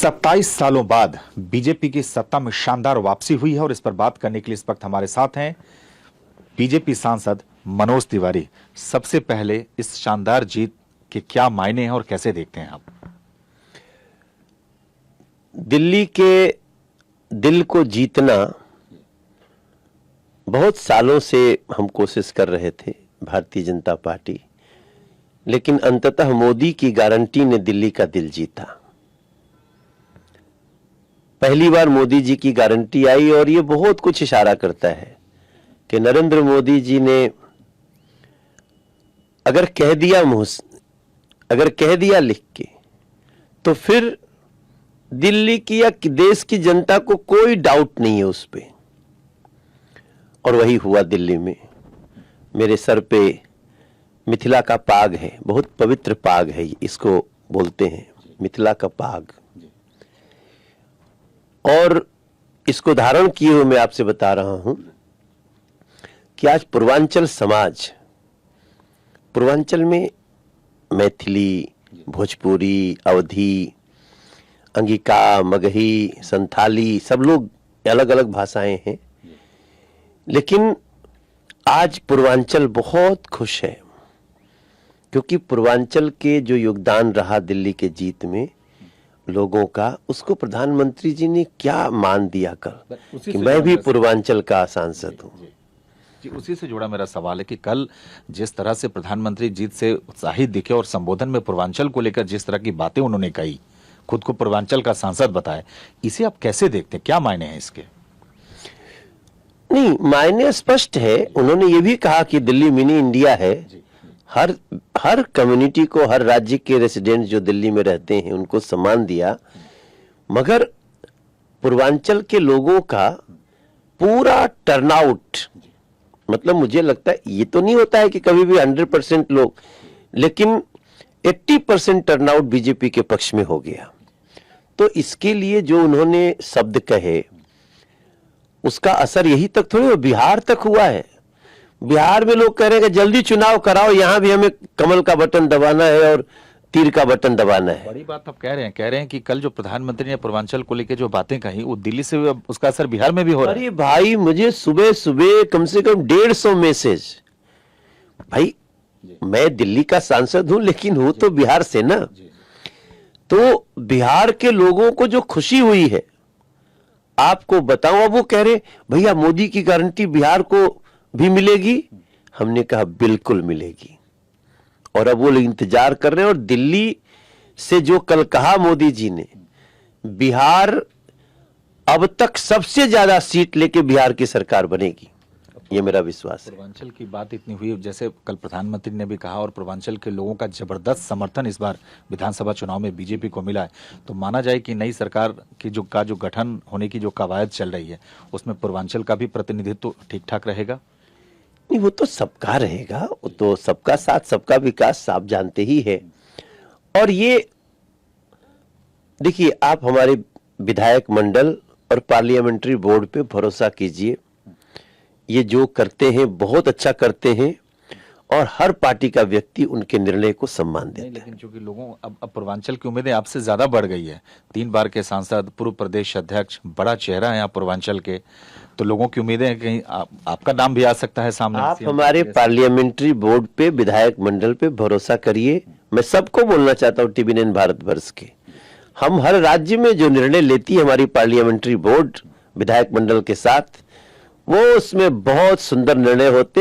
27 सालों बाद बीजेपी की सत्ता में शानदार वापसी हुई है और इस पर बात करने के लिए इस वक्त हमारे साथ हैं बीजेपी सांसद मनोज तिवारी। सबसे पहले इस शानदार जीत के क्या मायने हैं और कैसे देखते हैं आप? दिल्ली के दिल को जीतना बहुत सालों से हम कोशिश कर रहे थे, भारतीय जनता पार्टी, लेकिन अंततः मोदी की गारंटी ने दिल्ली का दिल जीता। पहली बार मोदी जी की गारंटी आई और ये बहुत कुछ इशारा करता है कि नरेंद्र मोदी जी ने अगर कह दिया लिख के, तो फिर दिल्ली की या देश की जनता को कोई डाउट नहीं है उस पे। और वही हुआ दिल्ली में। मेरे सर पे मिथिला का पाग है, बहुत पवित्र पाग है, इसको बोलते हैं मिथिला का पाग। और इसको धारण किए हुए मैं आपसे बता रहा हूं कि आज पूर्वांचल समाज, पूर्वांचल में मैथिली, भोजपुरी, अवधी, अंगिका, मगही, संथाली, सब लोग अलग अलग भाषाएं हैं, लेकिन आज पूर्वांचल बहुत खुश है क्योंकि पूर्वांचल के जो योगदान रहा दिल्ली के जीत में लोगों का, उसको प्रधानमंत्री जी ने क्या मान दिया कल कि मैं भी पूर्वांचल का सांसद हूं। जी, उसी से जुड़ा मेरा सवाल है कि कल जिस तरह से प्रधानमंत्री जीत से उत्साहित दिखे और संबोधन में पूर्वांचल को लेकर जिस तरह की बातें उन्होंने कही, खुद को पूर्वांचल का सांसद बताए, इसे आप कैसे देखते हैं? क्या मायने हैं इसके? नहीं, मायने स्पष्ट है। उन्होंने ये भी कहा कि दिल्ली मिनी इंडिया है। हर कम्युनिटी को, हर राज्य के रेसिडेंट जो दिल्ली में रहते हैं उनको सम्मान दिया, मगर पूर्वांचल के लोगों का पूरा टर्नआउट, मतलब मुझे लगता है ये तो नहीं होता है कि कभी भी 100% लोग, लेकिन 80% टर्नआउट बीजेपी के पक्ष में हो गया। तो इसके लिए जो उन्होंने शब्द कहे उसका असर यही तक थोड़ी, बिहार तक हुआ है। बिहार में लोग कह रहे हैं कि जल्दी चुनाव कराओ, यहां भी हमें कमल का बटन दबाना है और तीर का बटन दबाना है। बड़ी बात आप कह रहे हैं कि कल जो प्रधानमंत्री ने पूर्वांचल को लेकर जो बातें कही वो दिल्ली से उसका असर बिहार में भी हो रहा है। अरे भाई, मुझे सुबह सुबह कम से कम 150 मैसेज। भाई मैं दिल्ली का सांसद हूं लेकिन हूं तो बिहार से ना, तो बिहार के लोगों को जो खुशी हुई है आपको बताऊं। अब वो कह रहे भैया मोदी की गारंटी बिहार को भी मिलेगी। हमने कहा बिल्कुल मिलेगी, और अब वो इंतजार कर रहे हैं। और दिल्ली से जो कल कहा मोदी जी ने, बिहार अब तक सबसे ज्यादा सीट लेके बिहार की सरकार बनेगी, ये मेरा विश्वास है। पूर्वांचल की बात इतनी हुई, जैसे कल प्रधानमंत्री ने भी कहा, और पूर्वांचल के लोगों का जबरदस्त समर्थन इस बार विधानसभा चुनाव में बीजेपी को मिला है, तो माना जाए कि नई सरकार की जो गठन होने की जो कवायद चल रही है उसमें पूर्वांचल का भी प्रतिनिधित्व ठीक ठाक रहेगा? नहीं, वो तो सबका रहेगा, वो तो सबका साथ सबका विकास आप जानते ही है। और ये देखिए, आप हमारे विधायक मंडल और पार्लियामेंट्री बोर्ड पे भरोसा कीजिए, ये जो करते हैं बहुत अच्छा करते हैं और हर पार्टी का व्यक्ति उनके निर्णय को सम्मान देता है। लेकिन चूंकि लोगों अब पूर्वांचल की उम्मीदें आपसे ज्यादा बढ़ गई है, 3 बार के सांसद, पूर्व प्रदेश अध्यक्ष, बड़ा चेहरा है आप पूर्वांचल के, तो लोगों की उम्मीदें हैं कहीं आपका नाम भी आ सकता है सामने। आप हमारे पार्लियामेंट्री बोर्ड पे, विधायक मंडल पे भरोसा करिए। मैं सबको बोलना चाहता हूँ, TVNN भारतवर्ष के, हम हर राज्य में जो निर्णय लेती है हमारी पार्लियामेंट्री बोर्ड विधायक मंडल के साथ, वो उसमें बहुत सुंदर निर्णय होते हैं।